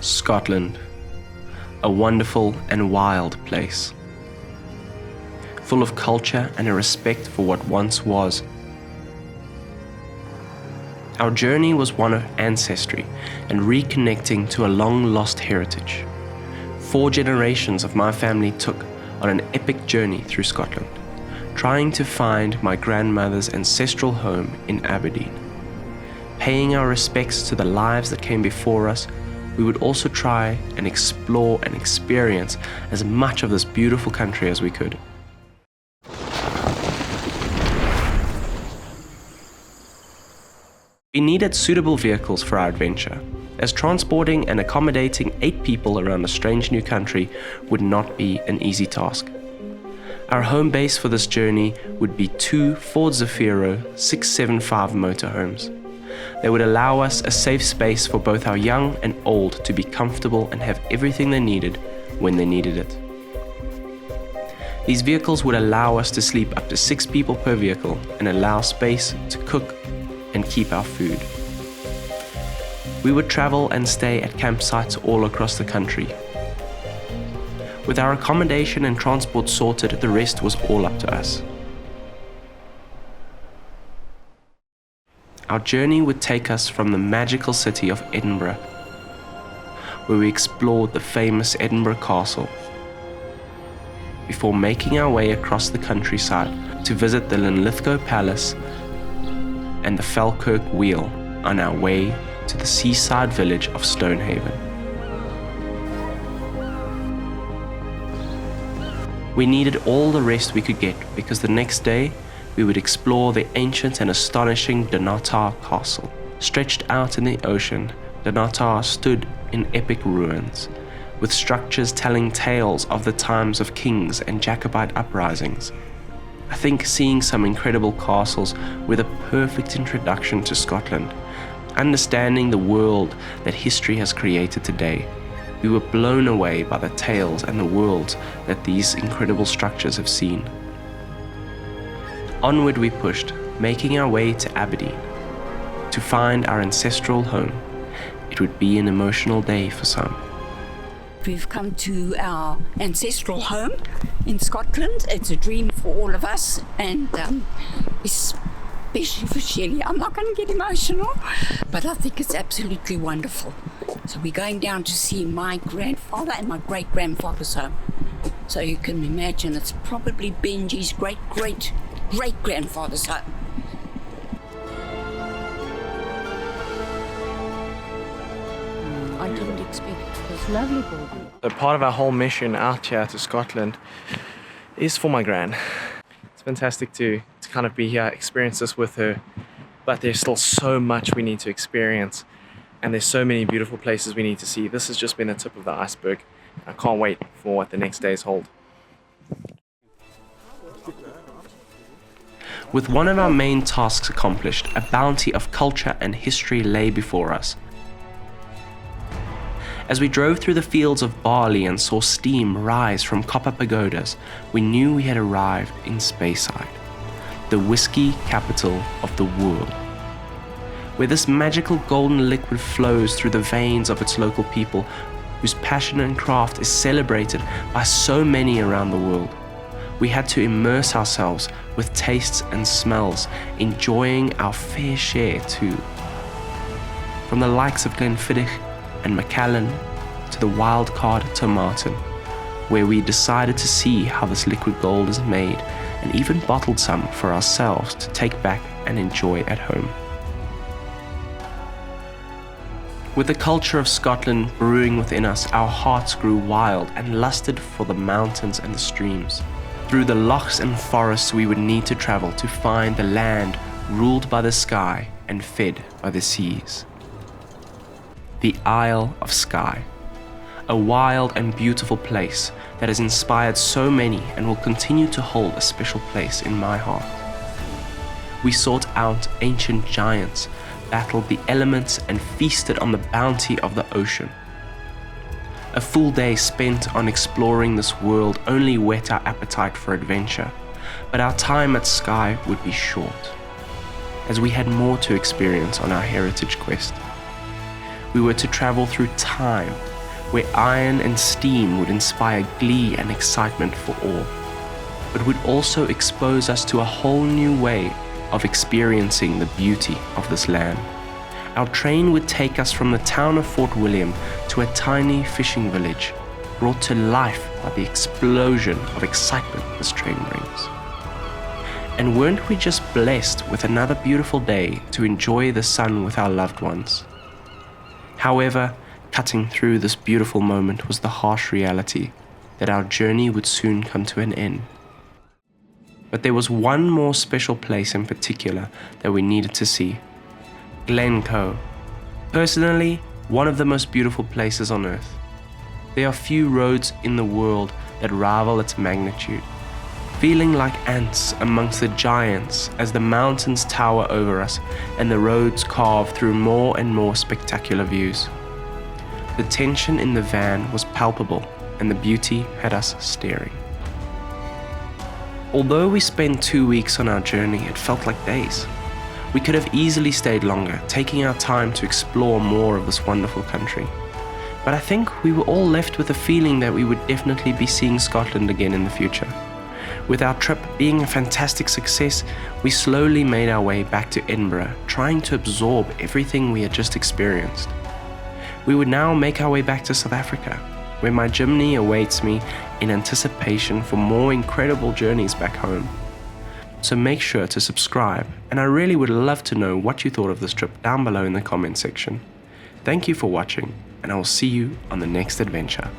Scotland, a wonderful and wild place, full of culture and a respect for what once was. Our journey was one of ancestry and reconnecting to a long-lost heritage. 4 generations of my family took on an epic journey through Scotland, trying to find my grandmother's ancestral home in Aberdeen. Paying our respects to the lives that came before us, we would also try and explore and experience as much of this beautiful country as we could. We needed suitable vehicles for our adventure, as transporting and accommodating 8 people around a strange new country would not be an easy task. Our home base for this journey would be 2 Ford Zafiro 675 motorhomes. They would allow us a safe space for both our young and old to be comfortable and have everything they needed when they needed it. These vehicles would allow us to sleep up to 6 people per vehicle and allow space to cook and keep our food. We would travel and stay at campsites all across the country. With our accommodation and transport sorted, the rest was all up to us. Our journey would take us from the magical city of Edinburgh, where we explored the famous Edinburgh Castle, before making our way across the countryside to visit the Linlithgow Palace and the Falkirk Wheel on our way to the seaside village of Stonehaven. We needed all the rest we could get because the next day we would explore the ancient and astonishing Dunnottar Castle. Stretched out in the ocean, Dunnottar stood in epic ruins, with structures telling tales of the times of kings and Jacobite uprisings. I think seeing some incredible castles were the perfect introduction to Scotland. Understanding the world that history has created today, we were blown away by the tales and the worlds that these incredible structures have seen. Onward we pushed, making our way to Aberdeen, to find our ancestral home. It would be an emotional day for some. We've come to our ancestral home in Scotland. It's a dream for all of us, and especially for Shelley. I'm not going to get emotional, but I think it's absolutely wonderful. So we're going down to see my grandfather and my great-grandfather's home. So you can imagine it's probably Benji's great-great-great-grandfather's home. I didn't expect it. It's lovely, Gordon. So part of our whole mission out here to Scotland is for my gran. It's fantastic to kind of be here, experience this with her, but there's still so much we need to experience, and there's so many beautiful places we need to see. This has just been the tip of the iceberg. I can't wait for what the next days hold. With one of our main tasks accomplished, a bounty of culture and history lay before us. As we drove through the fields of barley and saw steam rise from copper pagodas, we knew we had arrived in Speyside, the whisky capital of the world, where this magical golden liquid flows through the veins of its local people, whose passion and craft is celebrated by so many around the world. We had to immerse ourselves with tastes and smells, enjoying our fair share too. From the likes of Glenfiddich and Macallan to the wild card Tomatin, where we decided to see how this liquid gold is made and even bottled some for ourselves to take back and enjoy at home. With the culture of Scotland brewing within us, our hearts grew wild and lusted for the mountains and the streams. Through the lochs and forests we would need to travel to find the land ruled by the sky and fed by the seas. The Isle of Skye, a wild and beautiful place that has inspired so many and will continue to hold a special place in my heart. We sought out ancient giants, battled the elements and feasted on the bounty of the ocean. A full day spent on exploring this world only whet our appetite for adventure, but our time at Skye would be short, as we had more to experience on our heritage quest. We were to travel through time, where iron and steam would inspire glee and excitement for all, but would also expose us to a whole new way of experiencing the beauty of this land. Our train would take us from the town of Fort William to a tiny fishing village, brought to life by the explosion of excitement this train brings. And weren't we just blessed with another beautiful day to enjoy the sun with our loved ones? However, cutting through this beautiful moment was the harsh reality that our journey would soon come to an end. But there was one more special place in particular that we needed to see: Glencoe. Personally, one of the most beautiful places on earth. There are few roads in the world that rival its magnitude. Feeling like ants amongst the giants as the mountains tower over us and the roads carve through more and more spectacular views. The tension in the van was palpable and the beauty had us staring. Although we spent 2 weeks on our journey, it felt like days. We could have easily stayed longer, taking our time to explore more of this wonderful country. But I think we were all left with a feeling that we would definitely be seeing Scotland again in the future. With our trip being a fantastic success, we slowly made our way back to Edinburgh, trying to absorb everything we had just experienced. We would now make our way back to South Africa, where my Jimny awaits me in anticipation for more incredible journeys back home. So make sure to subscribe, and I really would love to know what you thought of this trip down below in the comment section. Thank you for watching, and I will see you on the next adventure.